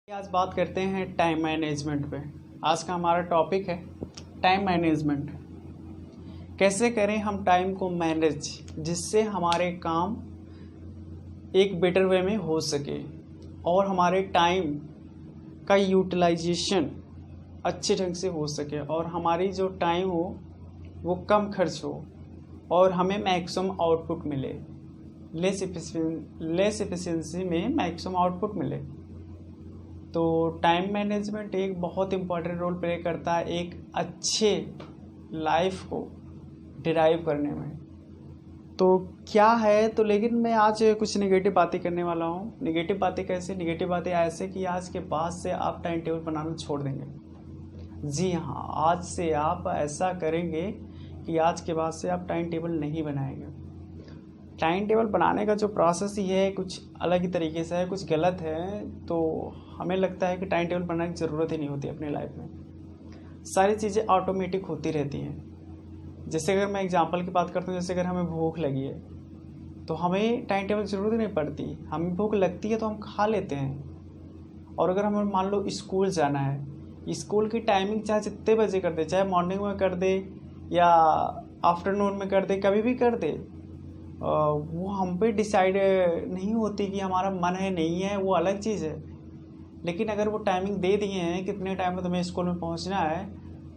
आज बात करते हैं टाइम मैनेजमेंट पे। आज का हमारा टॉपिक है टाइम मैनेजमेंट। कैसे करें हम टाइम को मैनेज, जिससे हमारे काम एक बेटर वे में हो सके और हमारे टाइम का यूटिलाइजेशन अच्छे ढंग से हो सके और हमारी जो टाइम हो वो कम खर्च हो और हमें मैक्सिमम आउटपुट मिले, लेस एफिशिएंसी में मैक्सिमम आउटपुट मिले। तो टाइम मैनेजमेंट एक बहुत इम्पॉर्टेंट रोल प्ले करता है एक अच्छे लाइफ को डिराइव करने में। तो क्या है, तो लेकिन मैं आज कुछ नेगेटिव बातें करने वाला हूँ। नेगेटिव बातें कैसे? नेगेटिव बातें ऐसे कि आज के बाद से आप टाइम टेबल बनाना छोड़ देंगे। जी हाँ, आज से आप ऐसा करेंगे कि आज के बाद से आप टाइम टेबल नहीं बनाएंगे। टाइम टेबल बनाने का जो प्रोसेस ही है कुछ अलग ही तरीके से है, कुछ गलत है। तो हमें लगता है कि टाइम टेबल बनाने की ज़रूरत ही नहीं होती अपनी लाइफ में, सारी चीज़ें ऑटोमेटिक होती रहती हैं। जैसे अगर मैं एग्जांपल की बात करता हूँ, जैसे अगर हमें भूख लगी है तो हमें टाइम टेबल की ज़रूरत ही नहीं पड़ती। हमें भूख लगती है तो हम खा लेते हैं। और अगर हमें मान लो स्कूल जाना है, स्कूल की टाइमिंग चाहे जितने बजे कर दे, चाहे मॉर्निंग में कर दे या आफ्टरनून में कर दे, कभी भी कर दे, वो हम पे डिसाइड नहीं होती कि हमारा मन है नहीं है, वो अलग चीज़ है। लेकिन अगर वो टाइमिंग दे दिए हैं कितने टाइम में तुम्हें स्कूल में पहुंचना है,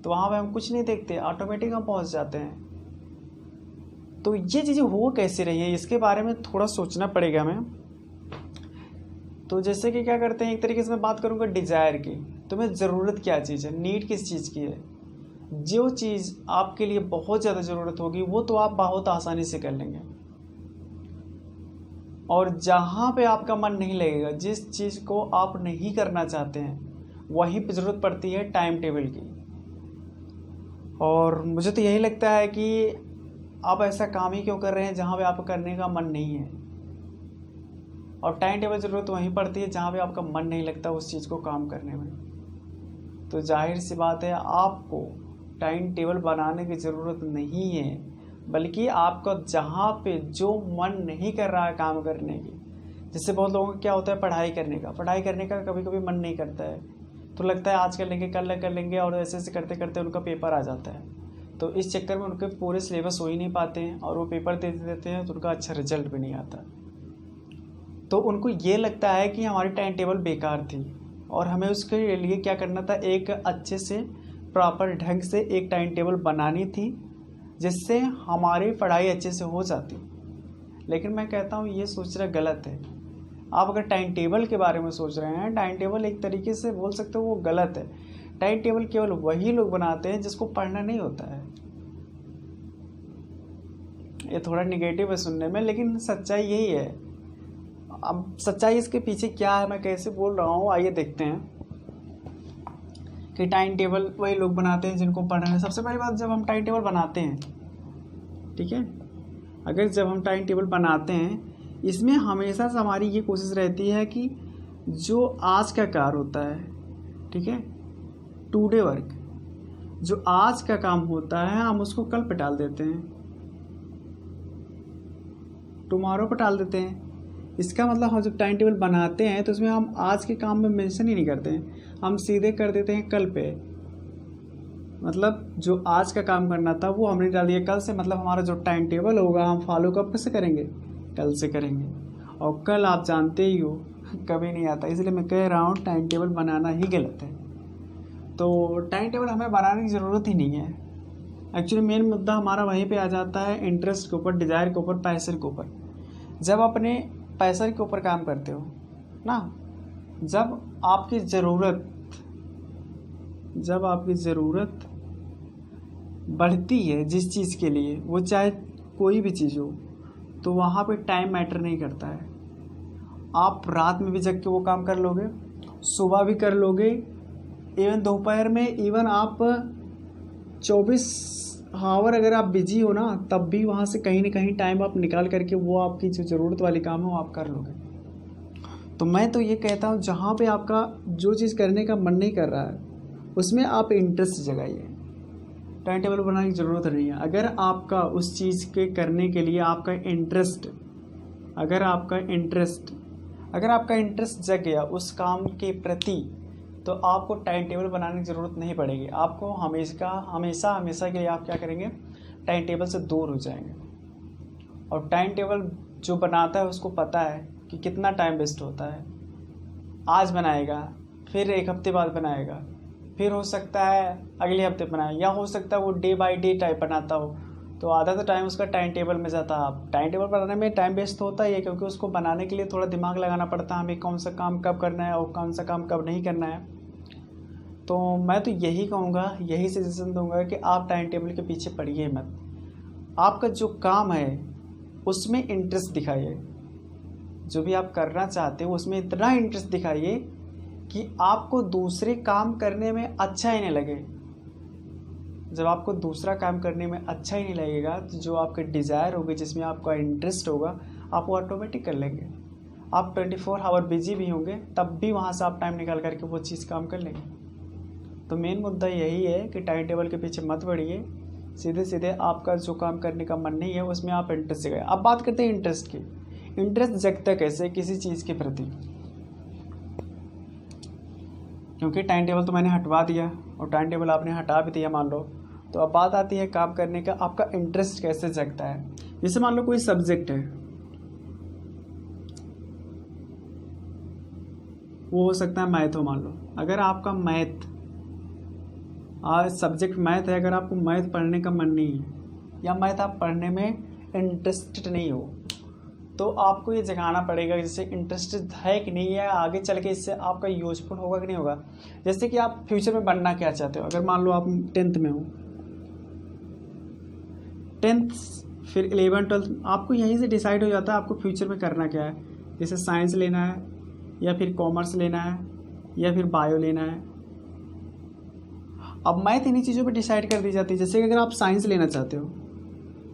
तो वहाँ पे हम कुछ नहीं देखते, ऑटोमेटिक हम पहुंच जाते हैं। तो ये चीज़ें हो कैसे रही है, इसके बारे में थोड़ा सोचना पड़ेगा हमें। तो जैसे कि क्या करते हैं, एक तरीके से मैं बात करूँगा डिज़ायर की। तुम्हें ज़रूरत क्या चीज़ है, नीड किस चीज़ की है। जो चीज़ आपके लिए बहुत ज़्यादा ज़रूरत होगी वो तो आप बहुत आसानी से कर लेंगे, और जहाँ पे आपका मन नहीं लगेगा, जिस चीज़ को आप नहीं करना चाहते हैं, वहीं पे ज़रूरत पड़ती है टाइम टेबल की। और मुझे तो यही लगता है कि आप ऐसा काम ही क्यों कर रहे हैं जहाँ पे आपको करने का मन नहीं है। और टाइम टेबल ज़रूरत वहीं पड़ती है जहाँ पे आपका मन नहीं लगता उस चीज़ को काम करने में। तो जाहिर सी बात है, आपको टाइम टेबल बनाने की ज़रूरत नहीं है, बल्कि आपका जहाँ पे जो मन नहीं कर रहा है काम करने की। जिससे बहुत लोगों का क्या होता है, पढ़ाई करने का कभी कभी मन नहीं करता है, तो लगता है आज कर लेंगे, कल कर लेंगे, और ऐसे ऐसे करते करते उनका पेपर आ जाता है। तो इस चक्कर में उनके पूरे सिलेबस हो ही नहीं पाते हैं, और वो पेपर दे देते हैं तो उनका अच्छा रिजल्ट भी नहीं आता। तो उनको ये लगता है कि हमारी टाइम टेबल बेकार थी, और हमें उसके लिए क्या करना था, एक अच्छे से प्रॉपर ढंग से एक टाइम टेबल बनानी थी, जिससे हमारी पढ़ाई अच्छे से हो जाती। लेकिन मैं कहता हूँ ये सोचना गलत है। आप अगर टाइम टेबल के बारे में सोच रहे हैं, टाइम टेबल एक तरीके से बोल सकते हो वो गलत है। टाइम टेबल केवल वही लोग बनाते हैं जिसको पढ़ना नहीं होता है। ये थोड़ा निगेटिव है सुनने में, लेकिन सच्चाई यही है। अब सच्चाई इसके पीछे क्या है, मैं कैसे बोल रहा हूँ, आइए देखते हैं कि टाइम टेबल वही लोग बनाते हैं जिनको पढ़ना है। सबसे पहली बात, जब हम टाइम टेबल बनाते हैं, ठीक है, अगर जब हम टाइम टेबल बनाते हैं, इसमें हमेशा से हमारी ये कोशिश रहती है कि जो आज का कार्य होता है, ठीक है, टुडे वर्क, जो आज का काम होता है हम उसको कल पे टाल देते हैं, टुमारो पे टाल देते हैं। इसका मतलब हम जब टाइम टेबल बनाते हैं तो उसमें हम आज के काम में मेंशन ही नहीं करते हैं, हम सीधे कर देते हैं कल पे। मतलब जो आज का काम करना था वो हमने डाल दिया कल से। मतलब हमारा जो टाइम टेबल होगा हम फॉलो कब से करेंगे, कल से करेंगे। और कल आप जानते ही हो कभी नहीं आता, इसलिए मैं कह रहा हूँ टाइम टेबल बनाना ही गलत है। तो टाइम टेबल हमें बनाने की ज़रूरत ही नहीं है। एक्चुअली मेन मुद्दा हमारा वहीं पर आ जाता है, इंटरेस्ट के ऊपर, डिज़ायर के ऊपर, पैसे के ऊपर। जब अपने पैसे के ऊपर काम करते हो ना, जब आपकी ज़रूरत बढ़ती है जिस चीज़ के लिए, वो चाहे कोई भी चीज़ हो, तो वहाँ पे टाइम मैटर नहीं करता है। आप रात में भी जग के वो काम कर लोगे, सुबह भी कर लोगे, इवन दोपहर में, इवन आप 24 आवर अगर आप बिजी हो ना, तब भी वहाँ से कहीं ना कहीं टाइम आप निकाल करके वो आपकी जो ज़रूरत वाली काम है वो आप कर लोगे। तो मैं तो ये कहता हूँ, जहाँ पे आपका जो चीज़ करने का मन नहीं कर रहा है उसमें आप इंटरेस्ट जगाइए। टाइम टेबल बनाने की ज़रूरत नहीं है। अगर आपका उस चीज़ के करने के लिए आपका इंटरेस्ट, अगर आपका इंटरेस्ट अगर आपका इंटरेस्ट जग गया उस काम के प्रति, तो आपको टाइम टेबल बनाने की ज़रूरत नहीं पड़ेगी। आपको हमेशा के लिए आप क्या करेंगे, टाइम टेबल से दूर हो जाएंगे। और टाइम टेबल जो बनाता है उसको पता है कि कितना टाइम वेस्ट होता है। आज बनाएगा, फिर एक हफ्ते बाद बनाएगा, फिर हो सकता है अगले हफ्ते बनाए, या हो सकता है वो डे बाय डे टाइप बनाता हो, तो आधा तो टाइम उसका टाइम टेबल में जाता है। आप टाइम टेबल बनाने में टाइम वेस्ट तो होता ही है, क्योंकि उसको बनाने के लिए थोड़ा दिमाग लगाना पड़ता है, हमें कौन सा काम कब करना है और कौन सा काम कब नहीं करना है। तो मैं तो यही कहूँगा, यही सजेशन दूंगा कि आप टाइम टेबल के पीछे पड़िए मत। आपका जो काम है उसमें इंटरेस्ट दिखाइए, जो भी आप करना चाहते हो उसमें इतना इंटरेस्ट दिखाइए कि आपको दूसरे काम करने में अच्छा ही नहीं लगे। जब आपको दूसरा काम करने में अच्छा ही नहीं लगेगा, तो जो आपके डिज़ायर होगी, जिसमें आपका इंटरेस्ट होगा, आप वो ऑटोमेटिक कर लेंगे। आप 24 आवर बिजी भी होंगे, तब भी वहाँ से आप टाइम निकाल करके वो चीज़ काम कर लेंगे। तो मेन मुद्दा यही है कि टाइम टेबल के पीछे मत पड़िए, सीधे सीधे आपका जो काम करने का मन नहीं है उसमें आप इंटरेस्ट जगाए। अब बात करते हैं इंटरेस्ट की। इंटरेस्ट जगता कैसे किसी चीज़ के प्रति, क्योंकि टाइम टेबल तो मैंने हटवा दिया और टाइम टेबल आपने हटा भी दिया मान लो, तो अब बात आती है काम करने का, आपका इंटरेस्ट कैसे जगता है। जैसे मान लो कोई सब्जेक्ट है, वो हो सकता है मैथ हो, मान लो अगर आपका मैथ सब्जेक्ट मैथ है, अगर आपको मैथ पढ़ने का मन नहीं है या मैथ आप पढ़ने में इंटरेस्टेड नहीं हो, तो आपको ये जगाना पड़ेगा जैसे इंटरेस्टेड है कि नहीं है, आगे चल के इससे आपका यूजफुल होगा कि नहीं होगा। जैसे कि आप फ्यूचर में बनना क्या चाहते हो, अगर मान लो आप 10th में हो, 10th फिर 11 12, आपको यहीं से डिसाइड हो जाता है आपको फ्यूचर में करना क्या है। जैसे साइंस लेना है या फिर कॉमर्स लेना है या फिर बायो लेना है। अब मैथ इन्हीं चीज़ों पे डिसाइड कर दी जाती है। जैसे कि अगर आप साइंस लेना चाहते हो,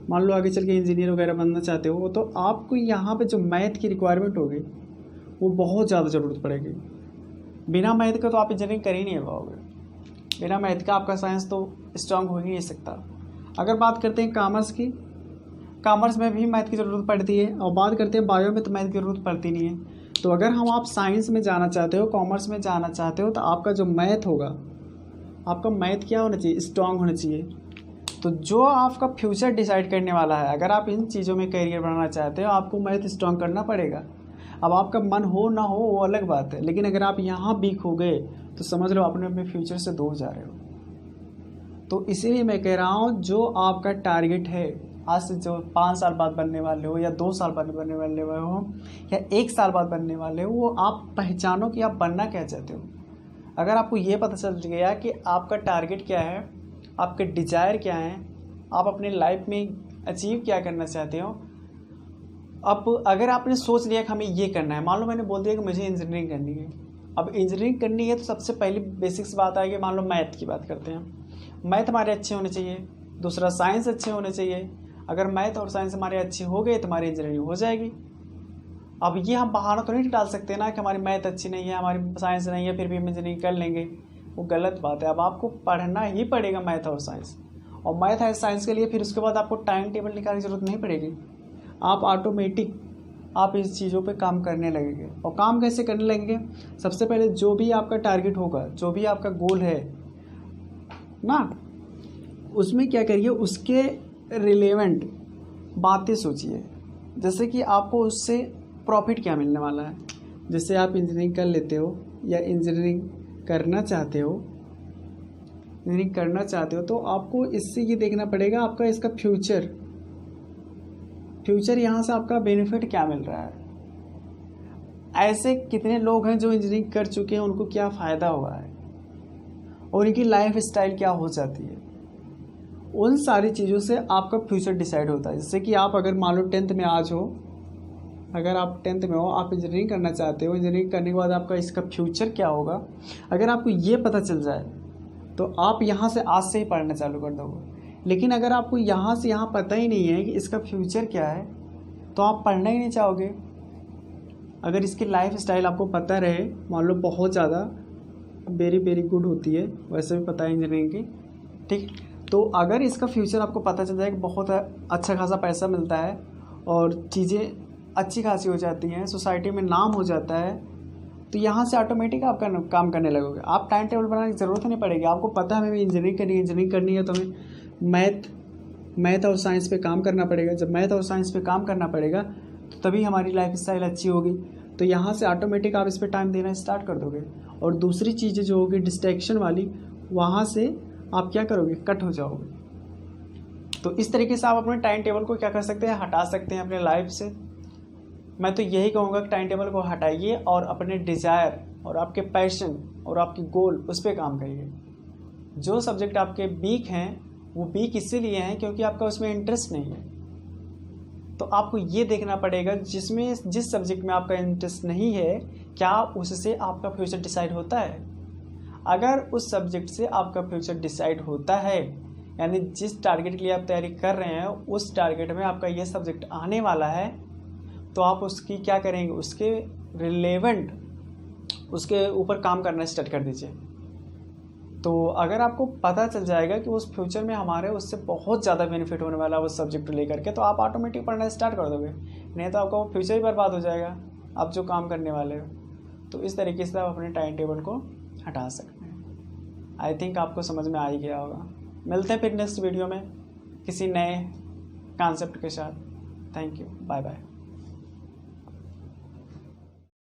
मान लो आगे चल के इंजीनियर वगैरह बनना चाहते हो, तो आपको यहाँ पे जो मैथ की रिक्वायरमेंट होगी वो बहुत ज़्यादा ज़रूरत पड़ेगी। बिना मैथ का तो आप इंजीनियरिंग कर ही नहीं पाओगे, बिना मैथ का आपका साइंस तो स्ट्रांग हो ही नहीं सकता। अगर बात करते हैं कॉमर्स की, कॉमर्स में भी मैथ की ज़रूरत पड़ती है, और बात करते हैं बायो में तो मैथ की ज़रूरत पड़ती नहीं है। तो अगर आप साइंस में जाना चाहते हो, कॉमर्स में जाना चाहते हो, तो आपका जो मैथ होगा, आपका मैथ क्या होना चाहिए, स्ट्रांग होना चाहिए। तो जो आपका फ्यूचर डिसाइड करने वाला है, अगर आप इन चीज़ों में करियर बनाना चाहते हो, आपको मैथ स्ट्रांग करना पड़ेगा। अब आपका मन हो ना हो वो अलग बात है, लेकिन अगर आप यहाँ वीक हो गए तो समझ लो अपने अपने फ्यूचर से दूर जा रहे हो। तो इसीलिए मैं कह रहा हूँ, जो आपका टारगेट है, आज से जो 5 साल बाद बनने वाले हो या 2 साल बाद बनने वाले हो या 1 साल बाद बनने वाले हो, वो आप पहचानो कि आप बनना क्या चाहते हो। अगर आपको ये पता चल गया कि आपका टारगेट क्या है, आपके डिज़ायर क्या हैं, आप अपने लाइफ में अचीव क्या करना चाहते हो। अब अगर आपने सोच लिया कि हमें ये करना है, मान लो मैंने बोल दिया कि मुझे इंजीनियरिंग करनी है। अब इंजीनियरिंग करनी है तो सबसे पहली बेसिक्स बात आएगी, मान लो मैथ की बात करते हैं, मैथ हमारे अच्छे होने चाहिए, दूसरा साइंस अच्छे होने चाहिए। अगर मैथ और साइंस हमारे अच्छे हो गए तो हमारी इंजीनियरिंग हो जाएगी। अब ये हम बहाना तो नहीं डाल सकते ना कि हमारी मैथ अच्छी नहीं है, हमारी साइंस नहीं है, फिर भी हम इंजीनियरिंग कर लेंगे, वो गलत बात है। अब आपको पढ़ना ही पड़ेगा मैथ और साइंस, और मैथ और साइंस के लिए फिर उसके बाद आपको टाइम टेबल निकालने की ज़रूरत नहीं पड़ेगी। आप ऑटोमेटिक आप इस चीज़ों पे काम करने लगेंगे। और काम कैसे करने लगेंगे, सबसे पहले जो भी आपका टारगेट होगा, जो भी आपका गोल है ना, उसमें क्या करिए, उसके रिलेवेंट बातें सोचिए। जैसे कि आपको उससे प्रॉफिट क्या मिलने वाला है। जैसे आप इंजीनियरिंग कर लेते हो या इंजीनियरिंग करना चाहते हो, तो आपको इससे ये देखना पड़ेगा आपका इसका फ्यूचर यहाँ से आपका बेनिफिट क्या मिल रहा है। ऐसे कितने लोग हैं जो इंजीनियरिंग कर चुके हैं, उनको क्या फ़ायदा हुआ है और उनकी लाइफ स्टाइल क्या हो जाती है। उन सारी चीज़ों से आपका फ्यूचर डिसाइड होता है। जैसे कि आप अगर मान लो 10th में आज हो, अगर आप 10th में हो, आप इंजीनियरिंग करना चाहते हो, इंजीनियरिंग करने के बाद आपका इसका फ्यूचर क्या होगा, अगर आपको ये पता चल जाए तो आप यहाँ से आज से ही पढ़ना चालू कर दोगे। लेकिन अगर आपको यहाँ से यहाँ पता ही नहीं है कि इसका फ्यूचर क्या है, तो आप पढ़ना ही नहीं चाहोगे। अगर इसकी लाइफ स्टाइल आपको पता रहे, मान लो बहुत ज़्यादा वेरी गुड होती है, वैसे भी पता है इंजीनियरिंग की, ठीक, तो अगर इसका फ्यूचर आपको पता चल जाए कि बहुत अच्छा खासा पैसा मिलता है और चीज़ें अच्छी खासी हो जाती हैं, सोसाइटी में नाम हो जाता है, तो यहाँ से ऑटोमेटिक आप काम करने लगोगे। आप टाइम टेबल बनाने की ज़रूरत नहीं पड़ेगी। आपको पता है हमें भी इंजीनियरिंग करनी है तो हमें मैथ और साइंस पे काम करना पड़ेगा। जब मैथ और साइंस पे काम करना पड़ेगा तो तभी हमारी लाइफ स्टाइल अच्छी होगी। तो यहाँ से ऑटोमेटिक आप इस पर टाइम देना स्टार्ट कर दोगे। और दूसरी चीज़ें जो होगी डिस्ट्रैक्शन वाली, वहाँ से आप क्या करोगे, कट हो जाओगे। तो इस तरीके से आप अपने टाइम टेबल को क्या कर सकते हैं, हटा सकते हैं अपने लाइफ से। मैं तो यही कहूँगा कि टाइम टेबल को हटाइए और अपने डिज़ायर और आपके पैशन और आपकी गोल उस पर काम करिए। जो सब्जेक्ट आपके वीक हैं वो वीक इसीलिए हैं क्योंकि आपका उसमें इंटरेस्ट नहीं है। तो आपको ये देखना पड़ेगा जिस सब्जेक्ट में आपका इंटरेस्ट नहीं है, क्या उससे आपका फ्यूचर डिसाइड होता है। अगर उस सब्जेक्ट से आपका फ्यूचर डिसाइड होता है, यानी जिस टारगेट के लिए आप तैयारी कर रहे हैं उस टारगेट में आपका ये सब्जेक्ट आने वाला है, तो आप उसकी क्या करेंगे, उसके रिलेवेंट उसके ऊपर काम करना स्टार्ट कर दीजिए। तो अगर आपको पता चल जाएगा कि उस फ्यूचर में हमारे उससे बहुत ज़्यादा बेनिफिट होने वाला है उस सब्जेक्ट को लेकर के, तो आप ऑटोमेटिक पढ़ना स्टार्ट कर दोगे। नहीं तो आपका वो फ्यूचर ही बर्बाद हो जाएगा आप जो काम करने वाले हो। तो इस तरीके से आप अपने टाइम टेबल को हटा सकते हैं। आई थिंक आपको समझ में आ ही गया होगा। मिलते हैं फिर नेक्स्ट वीडियो में किसी नए कॉन्सेप्ट के साथ। Thank you, bye bye.